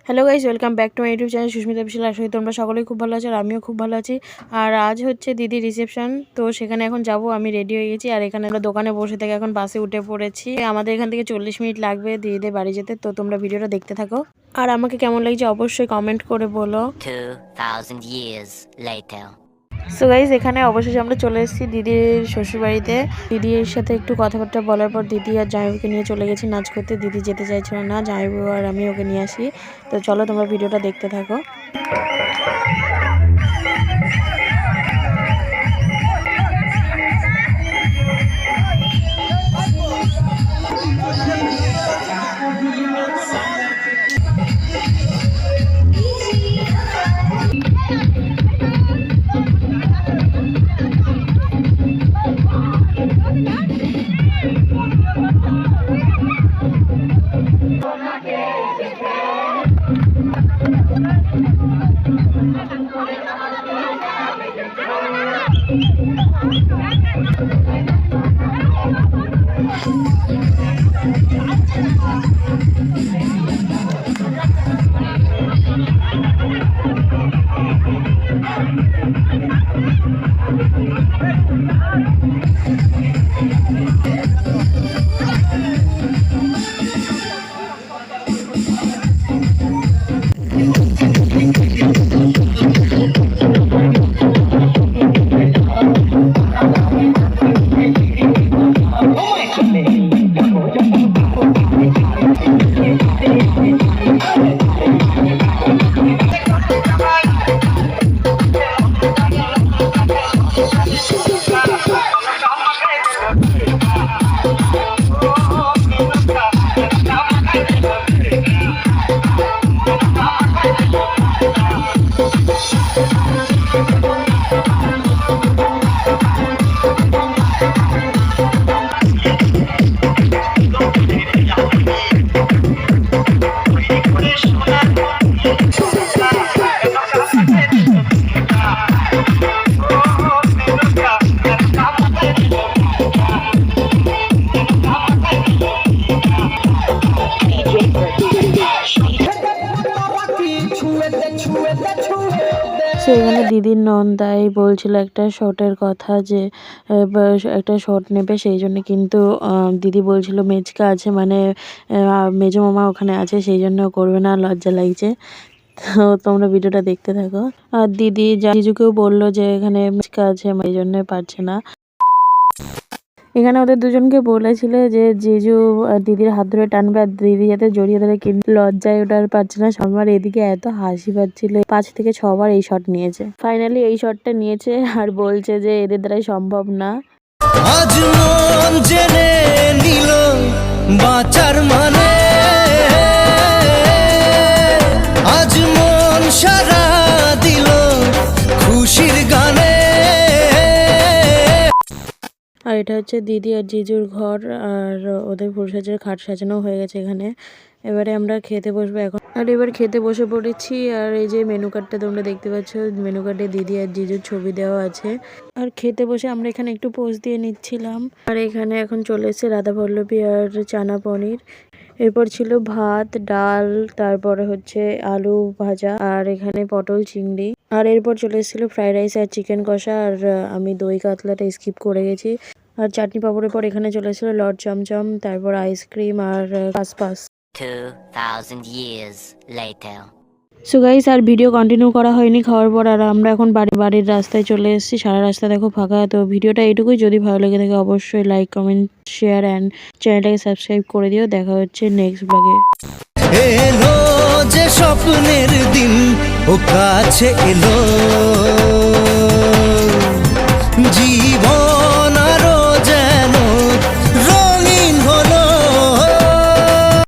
Hello guys, welcome back to my YouTube channel Susmita official. আসলে তোমরা সকলেই খুব ভালো আছো আর আমিও খুব ভালো আছি। আর আজ হচ্ছে দিদির রিসেপশন, তো সেখানে এখন যাব। আমি রেডি হয়ে গেছি আর এখানে আমরা দোকানে বসে থেকে এখন বাসে উঠে পড়েছি। আমাদের এখান থেকে 40 মিনিট লাগবে দিদিদের বাড়ি যেতে। তো তোমরা ভিডিওটা দেখতে থাকো আর আমাকে কেমন লাগছে অবশ্যই কমেন্ট করে বলো। 2000 years later. সো গাইস, এখানে অবশেষে আমরা চলে এসেছি দিদির শ্বশুরবাড়িতে। দিদির সাথে একটু কথাবার্তা বলার পর দিদি আর জামাইবাবুকে নিয়ে চলে গেছি নাচ করতে। দিদি যেতে চাইছিল না, জামাইবাবু আর আমি ওকে নিয়ে আসি। তো চলো তোমরা ভিডিওটা দেখতে থাকো। সেখানে দিদির নন্দাই বলছিল একটা শটের কথা, যে একটা শট নেবে, সেই জন্য কিন্তু দিদি বলছিল মেজকা আছে, মানে মেজো মামা ওখানে আছে, সেই জন্য করবে না, লজ্জা লাগছে। তো তোমরা ভিডিওটা দেখতে থাকো। আর দিদি জিজুকেও বললো যে এখানে মেজকা আছে, এই জন্য পারছে না। এখানে ওদের দুজনকে বলেছিল যে জিজু দিদির হাত ধরে টানবে আর দিদি যাতে জড়িয়ে ধরে, কিন্তু লজ্জায় ওটা আর পারছে না। সবার এদিকে এত হাসি পাচ্ছিল, 5 থেকে 6 বার এই শট নিয়েছে। ফাইনালি এই শটটা নিয়েছে আর বলছে যে এদের দ্বারাই সম্ভব না। আজ মন জেনে নিল বাঁচার মানে, আজ মন সারা দিল খুশির গানে। আর এটা হচ্ছে দিদি আর জিজুর ঘর, আর ওদের ফুলসজ্জার খাট সাজানো হয়ে গেছে এখানে। এবারে আমরা খেতে বসবো এখন। আর এবার খেতে বসে পড়েছি। আর এই যে মেনু কার্ডটা তোমরা দেখতে পাচ্ছ, মেনু কার্ডে দিদি আর জিজুর ছবি দেওয়া আছে। আর খেতে বসে আমরা এখানে একটু পোজ দিয়ে নিচ্ছিলাম। আর এখানে এখন চলে এসেছে রাধাবল্লভী আর চানা পনির। এরপর ছিল ভাত, ডাল, তারপরে হচ্ছে আলু ভাজা, আর এখানে পটল চিংড়ি। আর এরপর চলে এসেছিলো ফ্রাইড রাইস আর চিকেন কষা। আর আমি দই কাতলাটা স্কিপ করে গেছি। আর চাটনি পাঁপড়ের পর এখানে চলে এসেছিলো লর্ড চমচম, তারপর আইসক্রিম আর পাসপাস। 2000 years later. সো গাইস, আর ভিডিও কন্টিনিউ করা হয়নি খাওয়ার পর। আর আমরা এখন বাড়ির রাস্তায় চলে এসেছি। সারা রাস্তা দেখো ফাঁকা। তো ভিডিওটা এইটুকুই। যদি ভালো লেগে থাকে অবশ্যই লাইক, কমেন্ট, শেয়ার অ্যান্ড চ্যানেলটাকে সাবস্ক্রাইব করে দিও। দেখা হচ্ছে নেক্সট ব্লগে। এলো যে স্বপ্নের দিন ও কাছে এলো।